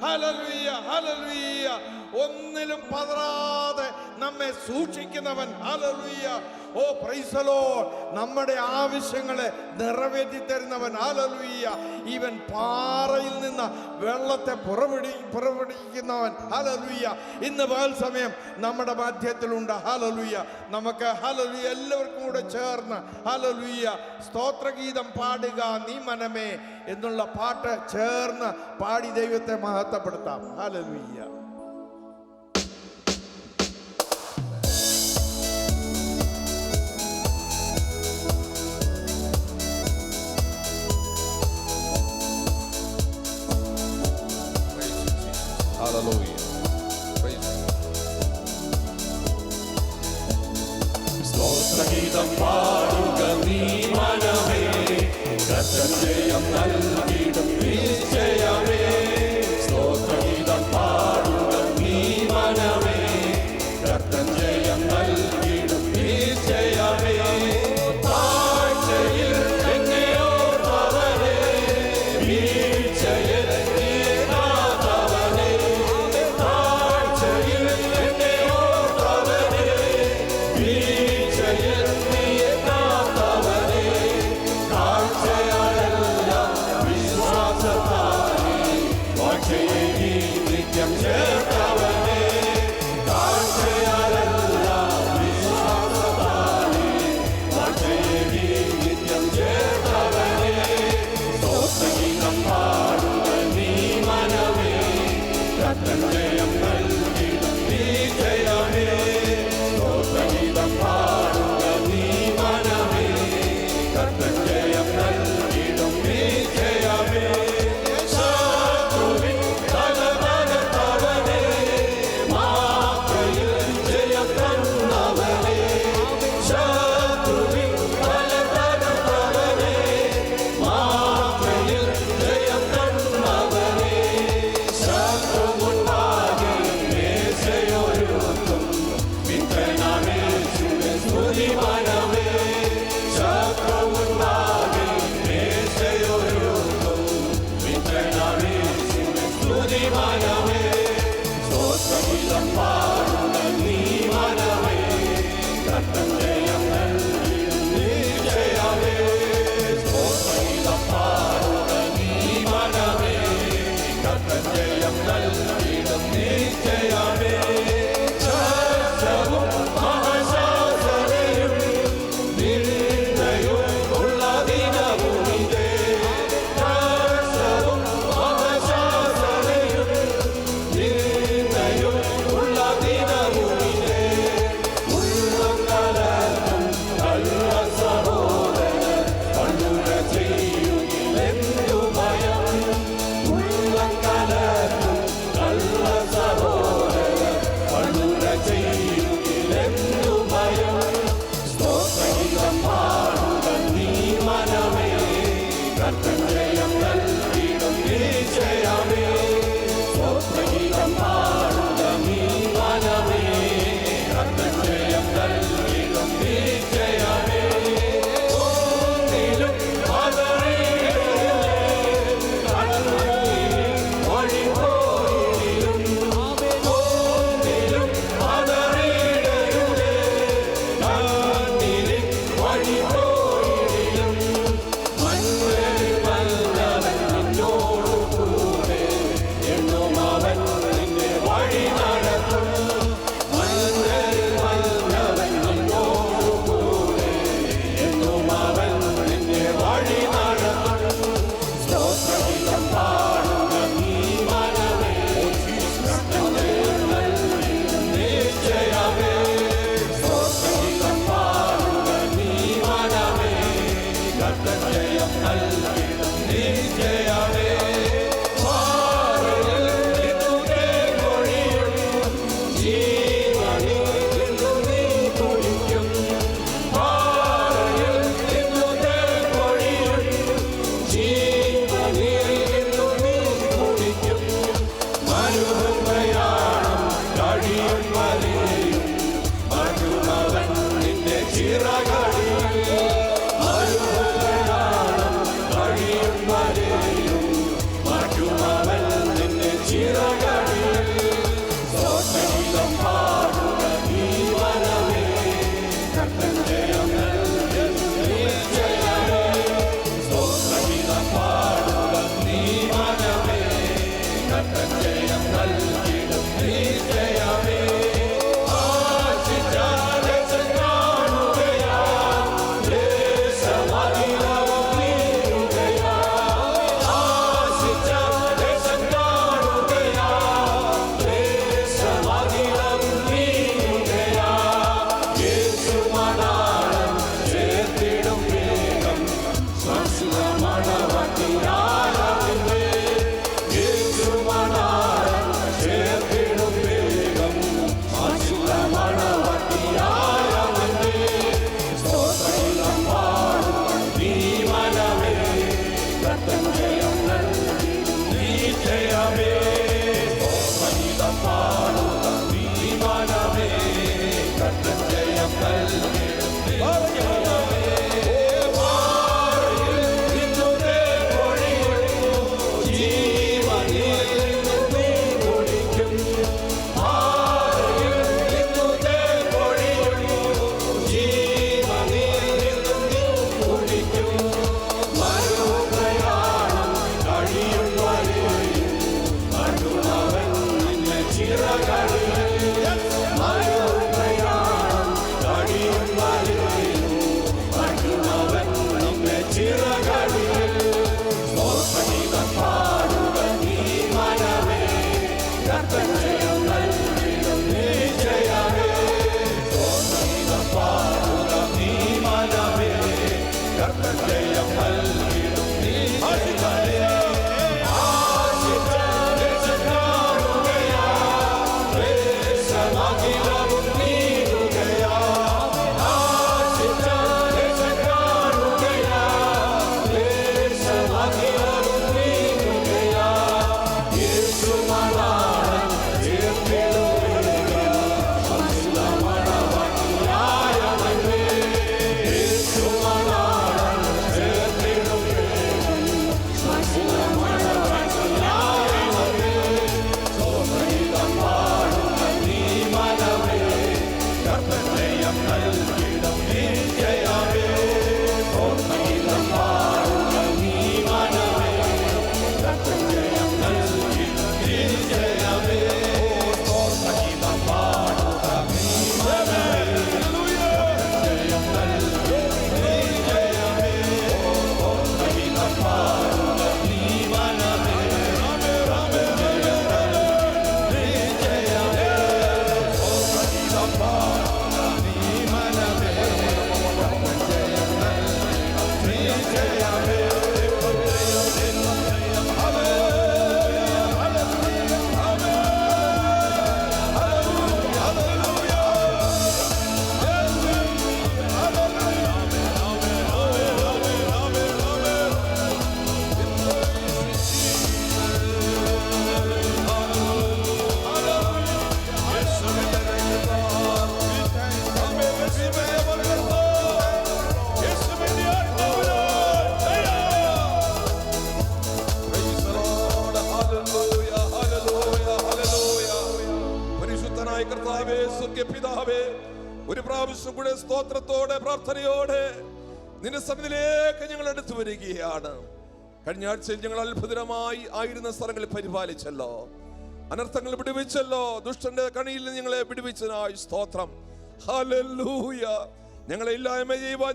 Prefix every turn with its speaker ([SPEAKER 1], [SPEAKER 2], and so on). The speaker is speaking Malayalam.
[SPEAKER 1] Hallelujah, hallelujah. ഒന്നിലും പതറാതെ നമ്മെ സൂക്ഷിക്കുന്നവൻ. Hallelujah. Oh praise the Lord. നമ്മുടെ ആവശ്യങ്ങളെ നിറവേറ്റി തരുന്നവൻ. ഹല്ലേലൂയ. ഇവൻ പാറയിൽ നിന്ന് വെള്ളത്തെ പുറപ്പെടുവിക്കുന്നവൻ. ഹല്ലേലൂയ. ഇന്ന് പകൽ സമയം നമ്മുടെ മധ്യത്തിലുണ്ട്. ഹല്ലേലൂയ. നമുക്ക് ഹല്ലേലൂയ എല്ലാവർക്കും കൂടെ ചേർന്ന് ഹല്ലേലൂയ സ്തോത്രഗീതം പാടുക നീ മനമേ എന്നുള്ള പാട്ട് ചേർന്ന് പാടി ദൈവത്തെ മഹത്വപ്പെടുത്താം. ഹല്ലേലൂയ.
[SPEAKER 2] Hallelujah. Praise സ്തോത്രഗീതം പാടുക നീ മനമേ, ജയം നൽകിടും നിശ്ചയമേ. സ്തോത്രഗീതം പാടുക നീ മനമേ, ജയം നൽകിടും നിശ്ചയമേ. താഴ്ചയിൽ എന്നെ ഓർത്തവനേ, വീഴ്ചയിൽ ചിറകടിയിൽ സ്തോത്രഗീതം പാടുക നീ മനമേ കർത്തൻ ജയം നൽകിടും നിശ്ചയമേ സ്തോത്രഗീതം പാടുക നീ മനമേ കർത്തൻ ജയം നൽകിടും നിശ്ചയമേ
[SPEAKER 1] പിതാവേ, ഒരു പ്രാവശ്യം കൂടെ സ്തോത്രത്തോടെ പ്രാർത്ഥനയോടെ നിന്റെ സന്നിധിയിലേക്ക് ഞങ്ങൾ അടുത്തു വരികയാണ്. കഴിഞ്ഞ ആഴ്ചയിൽ ഞങ്ങൾ അത്ഭുതമായി ആയിരുന്ന സ്ഥലങ്ങളിൽ പരിപാലിച്ചല്ലോ, അനർത്ഥങ്ങൾ വിടുവിച്ചല്ലോ, ദുഷ്ടന്റെ കണിയിൽ ഞങ്ങളെ വിടുവിച്ചതിനായി സ്തോത്രം. ഹല്ലേലൂയ. ഞങ്ങളെ ഇല്ലായ്മ ചെയ്യുവാൻ